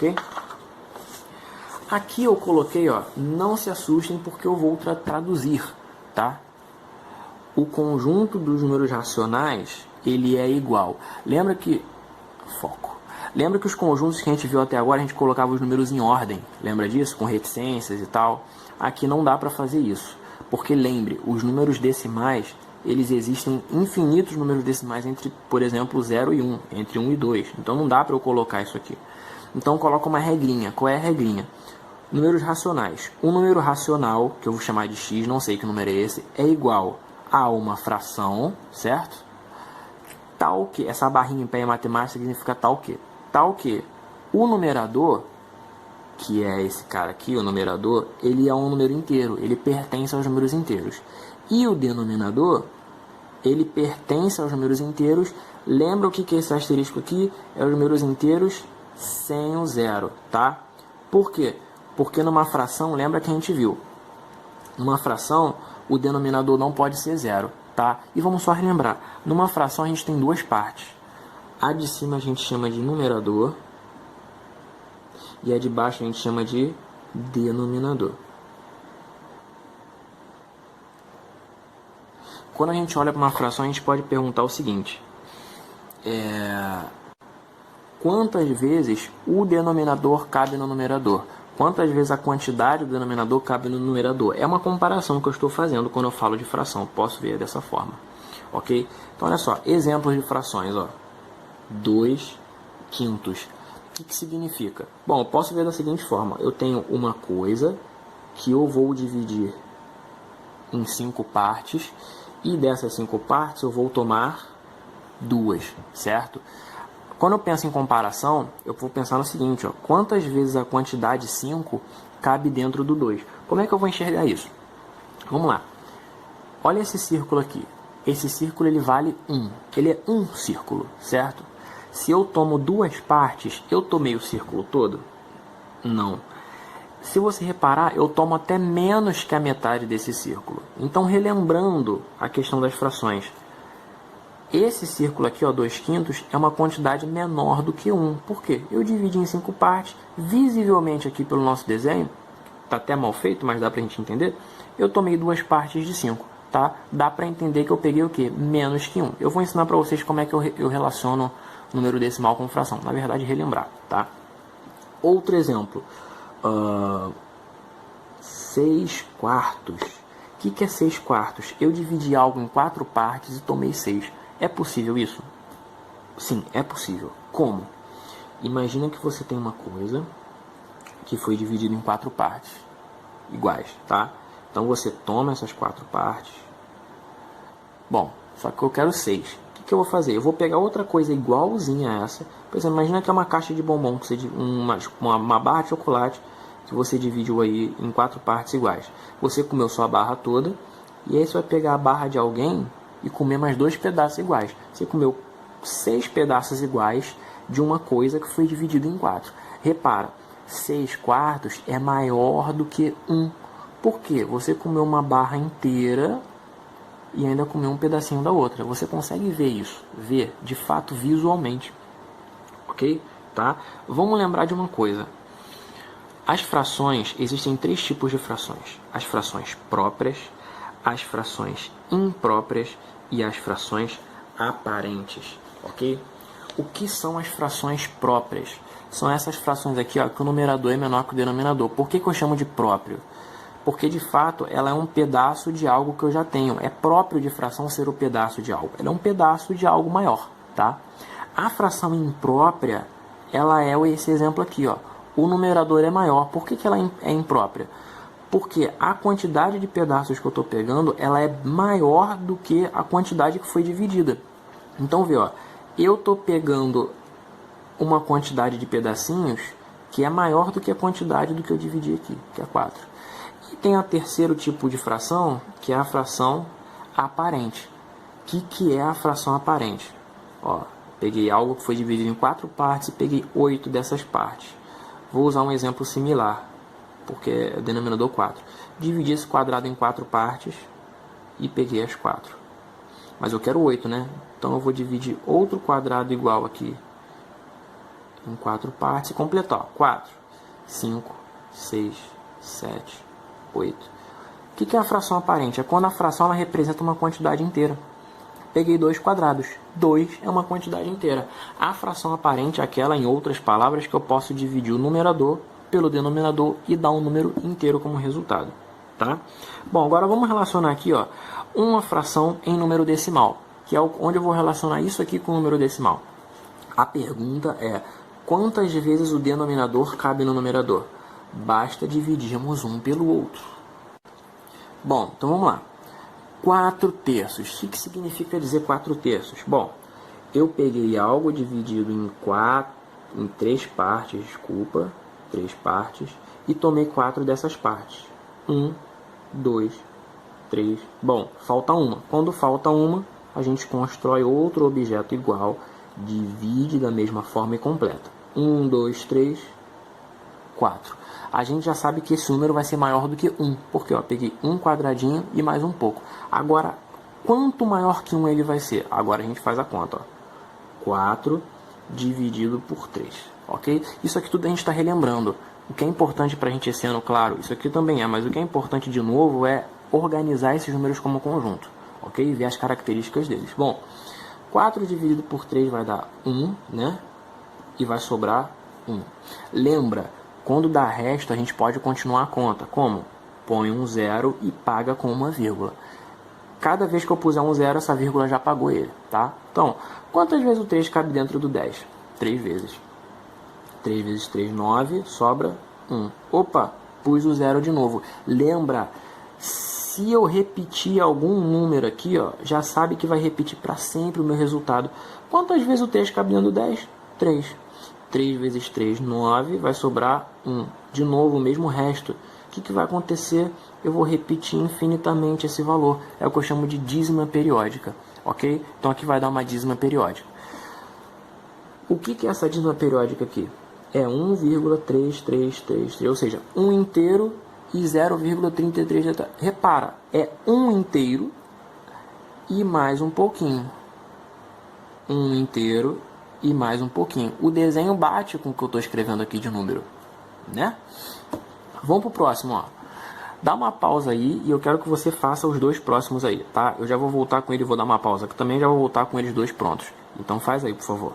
ok? Aqui eu coloquei, ó, não se assustem porque eu vou traduzir, tá? O conjunto dos números racionais, ele é igual. Lembra que... Foco. Lembra que os conjuntos que a gente viu até agora, a gente colocava os números em ordem. Lembra disso? Com reticências e tal. Aqui não dá para fazer isso. Porque lembre, os números decimais, eles existem infinitos números decimais entre, por exemplo, 0 e 1. Entre 1 e 2. Então não dá para eu colocar isso aqui. Então coloca uma regrinha. Qual é a regrinha? Números racionais. Um número racional, que eu vou chamar de x, não sei que número é esse, é igual a uma fração, certo? Tal que, essa barrinha em pé em matemática significa tal que. Tal que o numerador, que é esse cara aqui, o numerador, ele é um número inteiro, ele pertence aos números inteiros. E o denominador, ele pertence aos números inteiros. Lembra o que é esse asterisco aqui? É os números inteiros sem o zero, tá? Por quê? Porque numa fração, lembra que a gente viu, numa fração, o denominador não pode ser zero, tá? E vamos só relembrar, numa fração a gente tem duas partes. A de cima a gente chama de numerador e a de baixo a gente chama de denominador. Quando a gente olha para uma fração, a gente pode perguntar o seguinte: quantas vezes o denominador cabe no numerador? Quantas vezes a quantidade do denominador cabe no numerador? É uma comparação que eu estou fazendo quando eu falo de fração. Posso ver dessa forma. Ok? Então, olha só. Exemplos de frações. 2 quintos. O que significa? Bom, eu posso ver da seguinte forma. Eu tenho uma coisa que eu vou dividir em 5 partes. E dessas 5 partes eu vou tomar 2. Certo? Quando eu penso em comparação, eu vou pensar no seguinte, quantas vezes a quantidade 5 cabe dentro do 2? Como é que eu vou enxergar isso? Vamos lá. Olha esse círculo aqui. Esse círculo ele vale 1. Ele é um círculo, certo? Se eu tomo 2 partes, eu tomei o círculo todo? Não. Se você reparar, eu tomo até menos que a metade desse círculo. Então, relembrando a questão das frações, esse círculo aqui, 2 quintos, é uma quantidade menor do que 1. Por quê? Eu dividi em 5 partes. Visivelmente aqui pelo nosso desenho, está até mal feito, mas dá para a gente entender. Eu tomei 2 partes de 5. Tá? Dá para entender que eu peguei o quê? Menos que 1. Eu vou ensinar para vocês como é que eu relaciono número decimal com fração. Na verdade, relembrar. Tá? Outro exemplo. 6 quartos. O que é 6 quartos? Eu dividi algo em 4 partes e tomei 6. É possível isso? Sim, é possível. Como? Imagina que você tem uma coisa que foi dividida em 4 partes iguais, tá? Então você toma essas 4 partes. Bom, só que eu quero 6. O que eu vou fazer? Eu vou pegar outra coisa igualzinha a essa. Por exemplo, imagina que é uma caixa de bombom, que você, uma barra de chocolate que você dividiu aí em 4 partes iguais. Você comeu sua barra toda e aí você vai pegar a barra de alguém e comer mais 2 pedaços iguais. Você comeu 6 pedaços iguais de uma coisa que foi dividida em 4. Repara, 6 quartos é maior do que 1. Por quê? Você comeu uma barra inteira e ainda comeu um pedacinho da outra. Você consegue ver isso, ver de fato visualmente. Ok? Tá? Vamos lembrar de uma coisa. As frações, existem 3 tipos de frações. As frações próprias, as frações impróprias e as frações aparentes, ok? O que são as frações próprias? São essas frações aqui, que o numerador é menor que o denominador. Por que eu chamo de próprio? Porque, de fato, ela é um pedaço de algo que eu já tenho. É próprio de fração ser o pedaço de algo. Ela é um pedaço de algo maior, tá? A fração imprópria, ela é esse exemplo aqui, O numerador é maior. Por que ela é imprópria? Porque a quantidade de pedaços que eu estou pegando, ela é maior do que a quantidade que foi dividida. Então, vê, eu estou pegando uma quantidade de pedacinhos que é maior do que a quantidade do que eu dividi aqui, que é 4. E tem o terceiro tipo de fração, que é a fração aparente. O que é a fração aparente? Peguei algo que foi dividido em 4 partes e peguei 8 dessas partes. Vou usar um exemplo similar, porque é denominador 4. Dividi esse quadrado em 4 partes e peguei as 4. Mas eu quero 8, né? Então eu vou dividir outro quadrado igual aqui em 4 partes e completar. 4, 5, 6, 7, 8. O que é a fração aparente? É quando a fração ela representa uma quantidade inteira. Peguei 2 quadrados. 2 é uma quantidade inteira. A fração aparente é aquela, em outras palavras, que eu posso dividir o numerador pelo denominador e dar um número inteiro como resultado. Tá? Bom, agora vamos relacionar aqui ó, uma fração em número decimal, que é onde eu vou relacionar isso aqui com o número decimal. A pergunta é, quantas vezes o denominador cabe no numerador? Basta dividirmos um pelo outro. Bom, então vamos lá. 4 terços. O que significa dizer 4 terços? Bom, eu peguei algo dividido em 3 partes, 3 partes, e tomei 4 dessas partes. 1, 2, 3. Bom, falta uma. Quando falta uma, a gente constrói outro objeto igual, divide da mesma forma e completa. 1, 2, 3, 4. A gente já sabe que esse número vai ser maior do que 1, porque eu peguei um quadradinho e mais um pouco. Agora, quanto maior que 1 ele vai ser? Agora a gente faz a conta. Ó. 4 dividido por 3. Ok? Isso aqui tudo a gente está relembrando. O que é importante para a gente esse ano, claro, isso aqui também é, mas o que é importante de novo é organizar esses números como conjunto. Ok? E ver as características deles. Bom, 4 dividido por 3 vai dar 1, né? E vai sobrar 1. Lembra, quando dá resto, a gente pode continuar a conta. Como? Põe um zero e paga com uma vírgula. Cada vez que eu puser um zero, essa vírgula já pagou ele, tá? Então, quantas vezes o 3 cabe dentro do 10? 3 vezes. 3 vezes 3, 9, sobra 1. Opa, pus o zero de novo. Lembra, se eu repetir algum número aqui, ó, já sabe que vai repetir para sempre o meu resultado. Quantas vezes o 3 cabe dentro do 10? 3. 3 vezes 3, 9, vai sobrar 1. De novo, o mesmo resto. O que vai acontecer? Eu vou repetir infinitamente esse valor. É o que eu chamo de dízima periódica. Ok? Então aqui vai dar uma dízima periódica. O que é essa dízima periódica aqui? É 1,3333, ou seja, 1 inteiro e 0,33. Repara, é 1 inteiro e mais um pouquinho. 1 inteiro e mais um pouquinho. O desenho bate com o que eu estou escrevendo aqui de número, né? Vamos para o próximo, ó. Dá uma pausa aí e eu quero que você faça os dois próximos aí, tá? Eu já vou voltar com ele e vou dar uma pausa, que também já vou voltar com eles dois prontos. Então faz aí, por favor.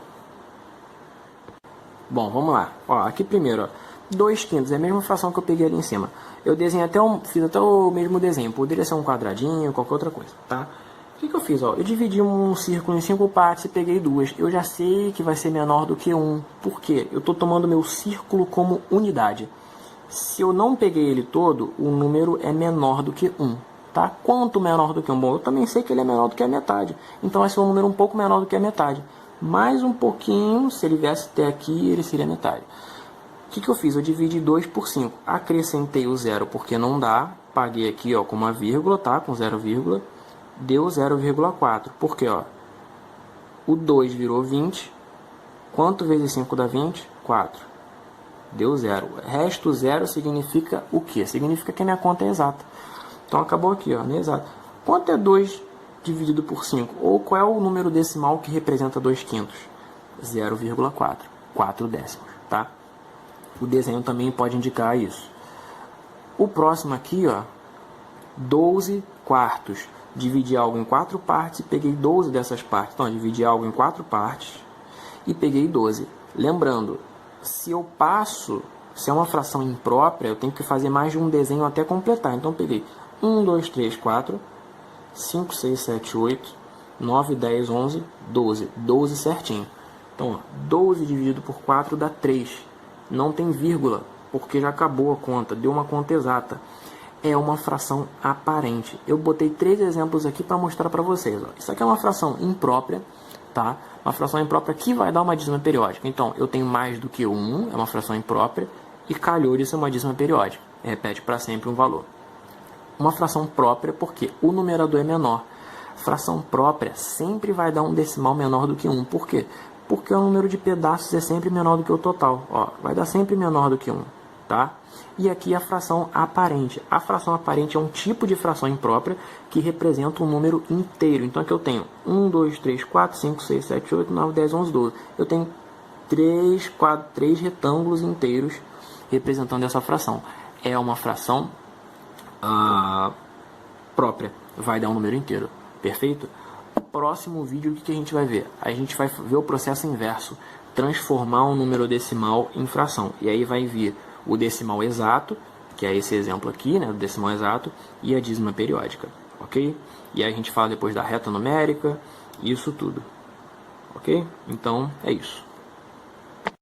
Bom, vamos lá. Ó, aqui primeiro, ó, 2 quintos, é a mesma fração que eu peguei ali em cima. Eu desenhei fiz até o mesmo desenho, poderia ser um quadradinho, qualquer outra coisa, tá? O que eu fiz? Ó? Eu dividi um círculo em 5 partes e peguei 2. Eu já sei que vai ser menor do que 1. Por quê? Eu estou tomando meu círculo como unidade. Se eu não peguei ele todo, o número é menor do que 1. Tá? Quanto menor do que 1? Bom, eu também sei que ele é menor do que a metade. Então vai ser um número um pouco menor do que a metade. Mais um pouquinho, se ele viesse até aqui, ele seria metade. O que eu fiz? Eu dividi 2 por 5. Acrescentei o zero porque não dá. Paguei aqui ó, com uma vírgula, tá? Com 0, deu 0,4. Por quê? Ó? O 2 virou 20. Quanto vezes 5 dá 20? 4. Deu 0. Resto 0 significa o quê? Significa que a minha conta é exata. Então acabou aqui, ó, né? Exato. Quanto é 2 dividido por 5? Ou qual é o número decimal que representa 2 quintos? 0,4. 4 décimos, tá? O desenho também pode indicar isso. O próximo aqui, ó, 12 quartos. Dividi algo em 4 partes e peguei 12 dessas partes. Então, dividi algo em 4 partes e peguei 12. Lembrando, se é uma fração imprópria, eu tenho que fazer mais de um desenho até completar. Então, peguei 1, 2, 3, 4, 5, 6, 7, 8, 9, 10, 11, 12. 12 certinho. Então, ó, 12 dividido por 4 dá 3. Não tem vírgula, porque já acabou a conta, deu uma conta exata. É uma fração aparente. Eu botei 3 exemplos aqui para mostrar para vocês. Ó. Isso aqui é uma fração imprópria, tá? Uma fração imprópria que vai dar uma dízima periódica. Então, eu tenho mais do que 1, é uma fração imprópria, e calhou de ser uma dízima periódica. Repete para sempre um valor. Uma fração própria porque o numerador é menor. Fração própria sempre vai dar um decimal menor do que 1. Por quê? Porque o número de pedaços é sempre menor do que o total. Ó, vai dar sempre menor do que 1. Tá? E aqui a fração aparente. A fração aparente é um tipo de fração imprópria que representa um número inteiro. Então aqui eu tenho 1, 2, 3, 4, 5, 6, 7, 8, 9, 10, 11, 12. Eu tenho três retângulos inteiros representando essa fração. É uma fração própria, vai dar um número inteiro, perfeito? Próximo vídeo, o que a gente vai ver? A gente vai ver o processo inverso, transformar um número decimal em fração. E aí vai vir o decimal exato, que é esse exemplo aqui, né, o decimal exato, e a dízima periódica, ok? E aí a gente fala depois da reta numérica, isso tudo, ok? Então, é isso.